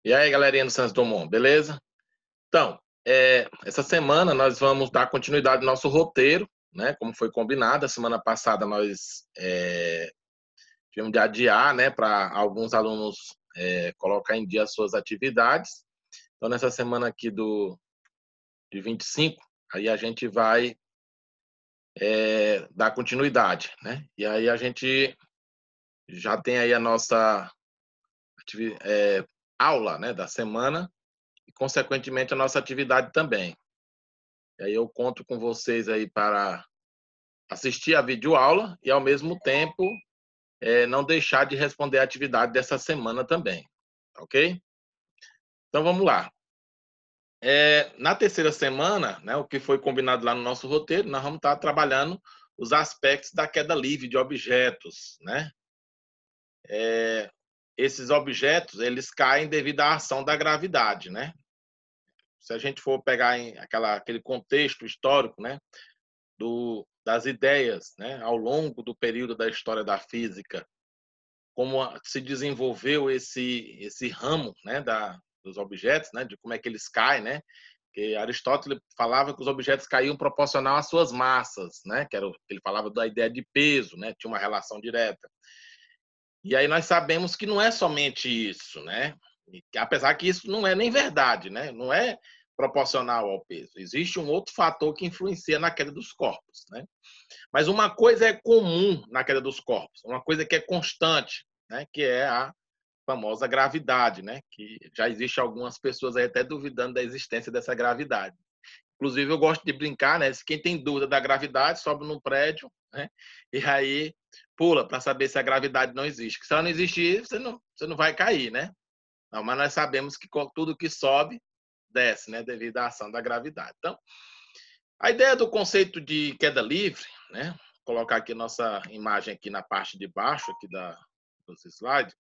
E aí, galerinha do Santos Dumont, beleza? Então, essa semana nós vamos dar continuidade ao nosso roteiro, né? Como foi combinado. A semana passada nós tivemos de adiar, né? Para alguns alunos colocar em dia as suas atividades. Então, nessa semana aqui de 25, aí a gente vai dar continuidade, né? E aí a gente já tem aí a nossa aula, né? Da semana e, consequentemente, a nossa atividade também. E aí eu conto com vocês aí para assistir a videoaula e, ao mesmo tempo, não deixar de responder a atividade dessa semana também, ok? Então, vamos lá. Na terceira semana, né, o que foi combinado lá no nosso roteiro, nós vamos estar trabalhando os aspectos da queda livre de objetos, né? Esses objetos, eles caem devido à ação da gravidade, né? Se a gente for pegar aquele contexto histórico, né, das ideias, né, ao longo do período da história da física, como se desenvolveu esse ramo, né, dos objetos, né, de como é que eles caem, né? Que Aristóteles falava que os objetos caíam proporcional às suas massas, né? Ele falava da ideia de peso, né? Tinha uma relação direta. E aí nós sabemos que não é somente isso, né? Apesar que isso não é nem verdade, né? Não é proporcional ao peso. Existe um outro fator que influencia na queda dos corpos, né? Mas uma coisa é comum na queda dos corpos, uma coisa que é constante, né? Que é a famosa gravidade, né? Que já existe algumas pessoas aí até duvidando da existência dessa gravidade. Inclusive, eu gosto de brincar, né? Quem tem dúvida da gravidade, sobe num prédio, né? E aí pula para saber se a gravidade não existe. Se ela não existir, você não vai cair, né? Não, mas nós sabemos que tudo que sobe, desce, né? Devido à ação da gravidade. Então, a ideia do conceito de queda livre, né? Vou colocar aqui nossa imagem aqui na parte de baixo aqui dos slides.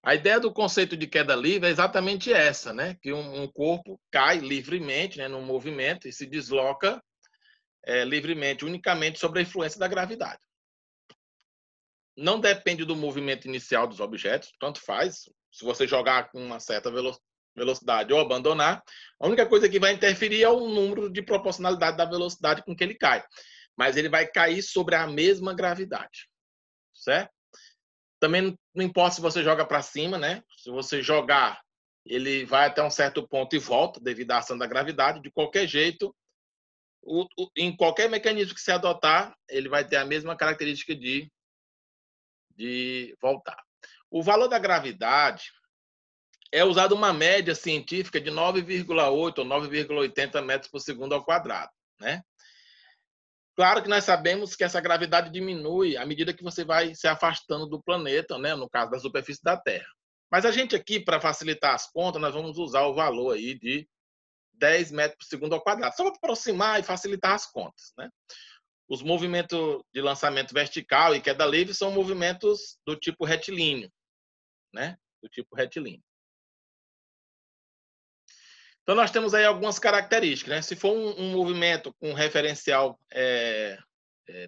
A ideia do conceito de queda livre é exatamente essa, né? Que um corpo cai livremente, né, num movimento e se desloca livremente, unicamente sob a influência da gravidade. Não depende do movimento inicial dos objetos, tanto faz. Se você jogar com uma certa velocidade ou abandonar, a única coisa que vai interferir é o número de proporcionalidade da velocidade com que ele cai. Mas ele vai cair sobre a mesma gravidade, certo? Também não importa se você joga para cima, né? Se você jogar, ele vai até um certo ponto e volta devido à ação da gravidade. De qualquer jeito, em qualquer mecanismo que se adotar, ele vai ter a mesma característica de voltar. O valor da gravidade é usado uma média científica de 9,8 ou 9,80 metros por segundo ao quadrado, né? Claro que nós sabemos que essa gravidade diminui à medida que você vai se afastando do planeta, né? No caso da superfície da Terra. Mas a gente aqui, para facilitar as contas, nós vamos usar o valor aí de 10 metros por segundo ao quadrado, só para aproximar e facilitar as contas, né? Os movimentos de lançamento vertical e queda livre são movimentos do tipo retilíneo, né? Do tipo retilíneo. Então, nós temos aí algumas características, né? Se for um movimento com referencial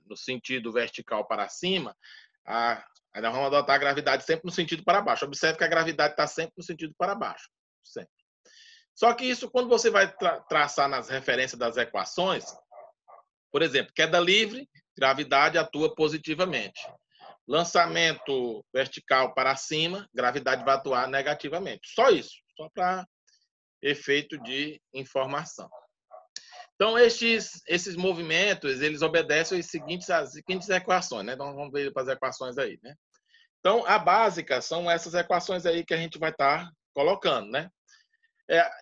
no sentido vertical para cima, nós vamos adotar a gravidade sempre no sentido para baixo. Observe que a gravidade está sempre no sentido para baixo. Sempre. Só que isso, quando você vai traçar nas referências das equações, por exemplo, queda livre, gravidade atua positivamente. Lançamento vertical para cima, gravidade vai atuar negativamente. Só isso, só para efeito de informação. Então, esses movimentos, eles obedecem às seguintes equações, né? Então, vamos ver para as equações aí, né? Então, a básica são essas equações aí que a gente vai estar colocando, né?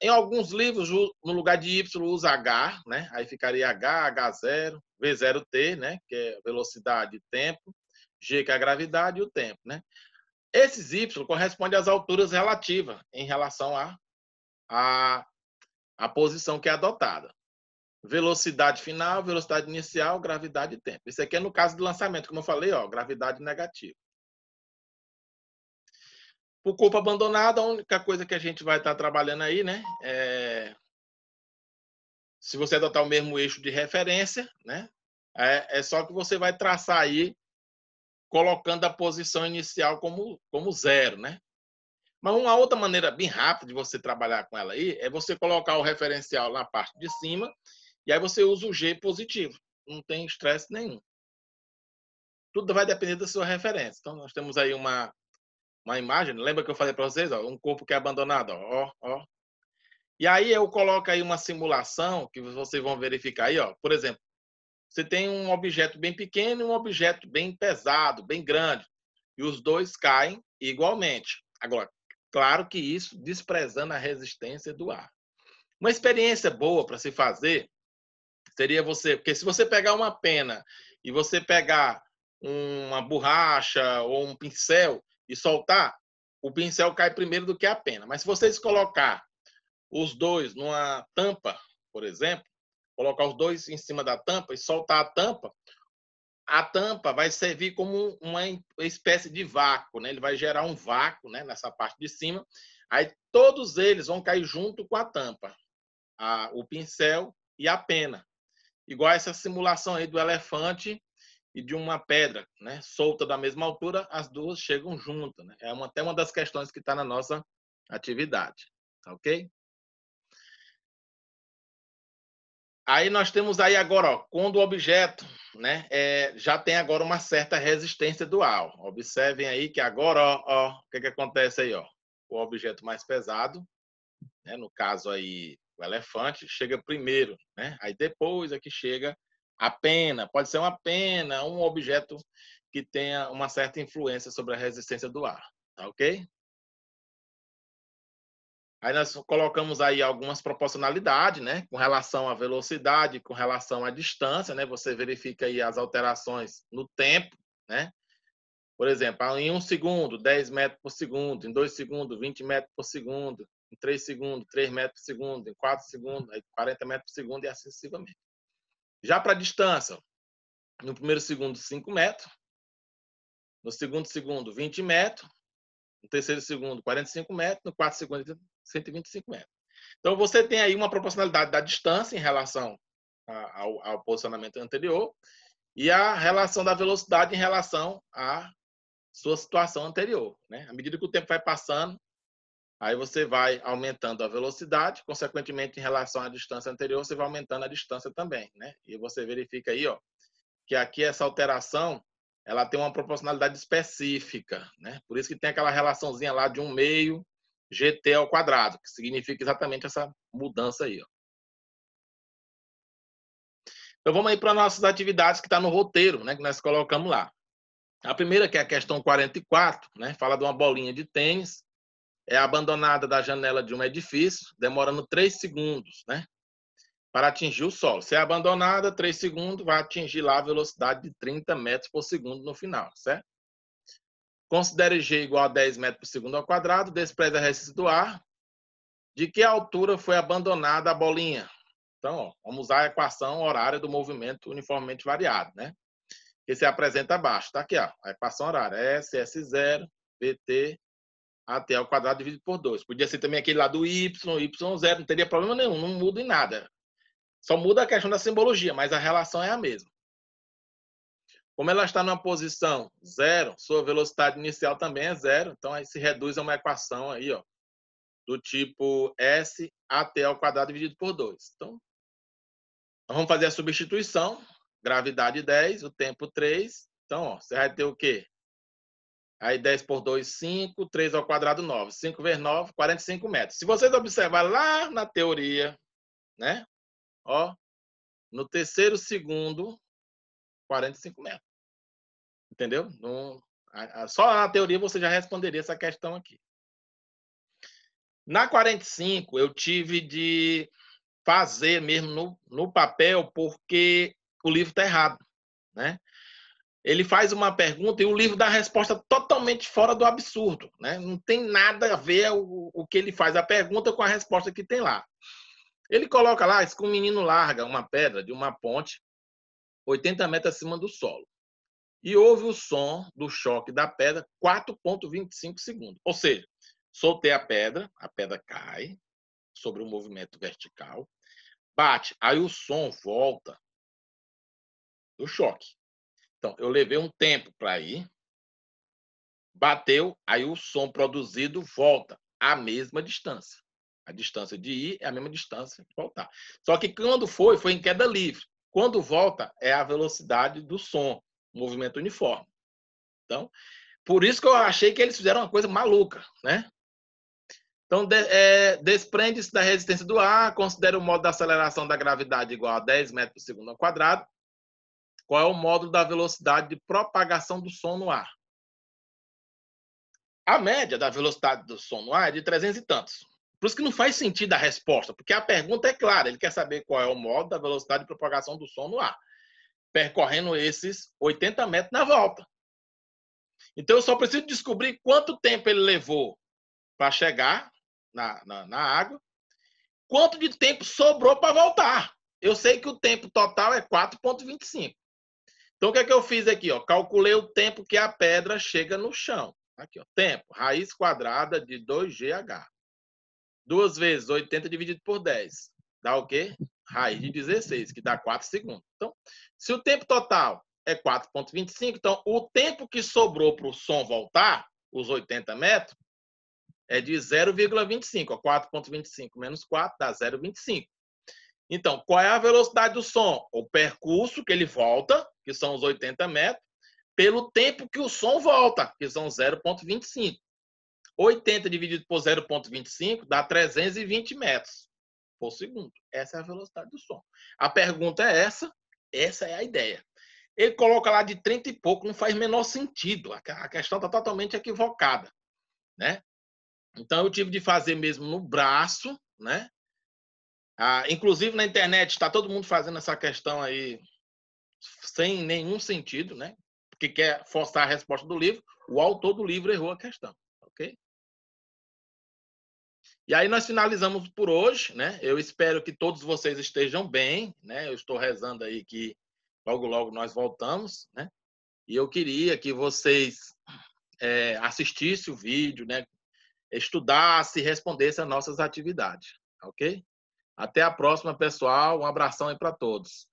Em alguns livros, no lugar de y, usa h, né? Aí ficaria h, h0, v0t, né? Que é velocidade e tempo, g, que é a gravidade, e o tempo, né? Esses y correspondem às alturas relativas em relação à posição que é adotada. Velocidade final, velocidade inicial, gravidade e tempo. Isso aqui é no caso do lançamento, como eu falei, ó, gravidade negativa. Por corpo abandonado, a única coisa que a gente vai estar trabalhando aí, né, se você adotar o mesmo eixo de referência, né, é só que você vai traçar aí colocando a posição inicial como zero, né? Mas uma outra maneira bem rápida de você trabalhar com ela aí é você colocar o referencial na parte de cima e aí você usa o G positivo. Não tem estresse nenhum. Tudo vai depender da sua referência. Então, nós temos aí uma imagem. Lembra que eu falei para vocês? Ó, um corpo que é abandonado. Ó, ó. E aí eu coloco aí uma simulação que vocês vão verificar aí. Ó. Por exemplo, você tem um objeto bem pequeno e um objeto bem pesado, bem grande. E os dois caem igualmente. Agora, claro que isso desprezando a resistência do ar. Uma experiência boa para se fazer seria você, porque se você pegar uma pena e você pegar uma borracha ou um pincel e soltar, o pincel cai primeiro do que a pena. Mas se vocês colocar os dois numa tampa, por exemplo, colocar os dois em cima da tampa e soltar a tampa vai servir como uma espécie de vácuo, né? Ele vai gerar um vácuo, né, nessa parte de cima. Aí todos eles vão cair junto com a tampa, o pincel e a pena. Igual essa simulação aí do elefante e de uma pedra, né, solta da mesma altura, as duas chegam juntas, né? É até uma das questões que está na nossa atividade, tá ok? Aí nós temos aí agora, ó, quando o objeto, né, já tem agora uma certa resistência dual. Observem aí que agora, ó, o que acontece aí, ó? O objeto mais pesado, né, no caso aí o elefante, chega primeiro, né? Aí depois é que chega a pena. Pode ser uma pena, um objeto que tenha uma certa influência sobre a resistência do ar, tá ok? Aí nós colocamos aí algumas proporcionalidades, né? Com relação à velocidade, com relação à distância, né? Você verifica aí as alterações no tempo, né? Por exemplo, em 1 segundo, 10 metros por segundo, em 2 segundos, 20 metros por segundo, em 3 segundos, 3 metros por segundo, em 4 segundos, 40 metros por segundo e assim sucessivamente. Já para a distância, no primeiro segundo, 5 metros, no segundo segundo, 20 metros, no terceiro segundo, 45 metros, no quarto segundo, 125 metros. Então, você tem aí uma proporcionalidade da distância em relação ao posicionamento anterior e a relação da velocidade em relação à sua situação anterior, né? À medida que o tempo vai passando, aí você vai aumentando a velocidade, consequentemente, em relação à distância anterior, você vai aumentando a distância também, né? E você verifica aí, ó, que aqui essa alteração, ela tem uma proporcionalidade específica, né? Por isso que tem aquela relaçãozinha lá de 1/2 GT ao quadrado, que significa exatamente essa mudança aí, ó. Então vamos aí para nossas atividades que está no roteiro, né, que nós colocamos lá. A primeira, que é a questão 44, né, fala de uma bolinha de tênis, é abandonada da janela de um edifício, demorando 3 segundos, né, para atingir o solo. Se é abandonada, 3 segundos, vai atingir lá a velocidade de 30 metros por segundo no final, certo? Considere G igual a 10 metros por segundo ao quadrado, despreze a resistência do ar. De que altura foi abandonada a bolinha? Então, ó, vamos usar a equação horária do movimento uniformemente variado, né? Que se apresenta abaixo. Está aqui, ó, a equação horária. S0, PT, AT ao quadrado dividido por 2. Podia ser também aquele lá do Y, Y0, não teria problema nenhum, não muda em nada. Só muda a questão da simbologia, mas a relação é a mesma. Como ela está numa posição 0, sua velocidade inicial também é 0, então aí se reduz a uma equação aí, ó, do tipo S AT ao quadrado dividido por 2. Então, nós vamos fazer a substituição. Gravidade 10, o tempo 3. Então, ó, você vai ter o quê? Aí 10 por 2, 5. 3 ao quadrado, 9. 5 vezes 9, 45 metros. Se vocês observarem lá na teoria, né? Ó, no terceiro segundo, 45 metros. Entendeu? Só na teoria você já responderia essa questão aqui. Na 45, eu tive de fazer mesmo no papel, porque o livro está errado, né? Ele faz uma pergunta e o livro dá a resposta totalmente fora do absurdo, né? Não tem nada a ver o que ele faz a pergunta com a resposta que tem lá. Ele coloca lá que um menino larga uma pedra de uma ponte 80 metros acima do solo e ouve o som do choque da pedra 4,25 segundos. Ou seja, soltei a pedra cai sobre o movimento vertical, bate, aí o som volta do choque. Então, eu levei um tempo para ir, bateu, aí o som produzido volta. a mesma distância. A distância de ir é a mesma distância de voltar. Só que quando foi em queda livre. Quando volta, é a velocidade do som, movimento uniforme. Então, por isso que eu achei que eles fizeram uma coisa maluca, né? Então, desprende-se da resistência do ar, considera o modo da aceleração da gravidade igual a 10 metros por segundo ao quadrado. Qual é o módulo da velocidade de propagação do som no ar? A média da velocidade do som no ar é de 300 e tantos. Por isso que não faz sentido a resposta, porque a pergunta é clara. Ele quer saber qual é o módulo da velocidade de propagação do som no ar, percorrendo esses 80 metros na volta. Então, eu só preciso descobrir quanto tempo ele levou para chegar na água, quanto de tempo sobrou para voltar. Eu sei que o tempo total é 4,25. Então, o que é que eu fiz aqui? Ó? Calculei o tempo que a pedra chega no chão. Aqui, ó, tempo, raiz quadrada de 2GH. 2 vezes 80 dividido por 10. Dá o quê? Raiz de 16, que dá 4 segundos. Então, se o tempo total é 4,25, então o tempo que sobrou para o som voltar, os 80 metros, é de 0,25. 4,25 menos 4 dá 0,25. Então, qual é a velocidade do som? O percurso que ele volta, que são os 80 metros, pelo tempo que o som volta, que são 0,25. 80 dividido por 0,25 dá 320 metros por segundo. Essa é a velocidade do som. A pergunta é essa é a ideia. Ele coloca lá de 30 e pouco, não faz menor sentido. A questão está totalmente equivocada, né? Então, eu tive de fazer mesmo no braço, né? Inclusive, na internet, está todo mundo fazendo essa questão aí sem nenhum sentido, né? Porque quer forçar a resposta do livro. O autor do livro errou a questão, ok? E aí nós finalizamos por hoje, né? Eu espero que todos vocês estejam bem, né? Eu estou rezando aí que logo, logo nós voltamos, né? E eu queria que vocês assistissem o vídeo, né? Estudassem e respondessem às nossas atividades, ok? Até a próxima, pessoal. Um abração aí para todos.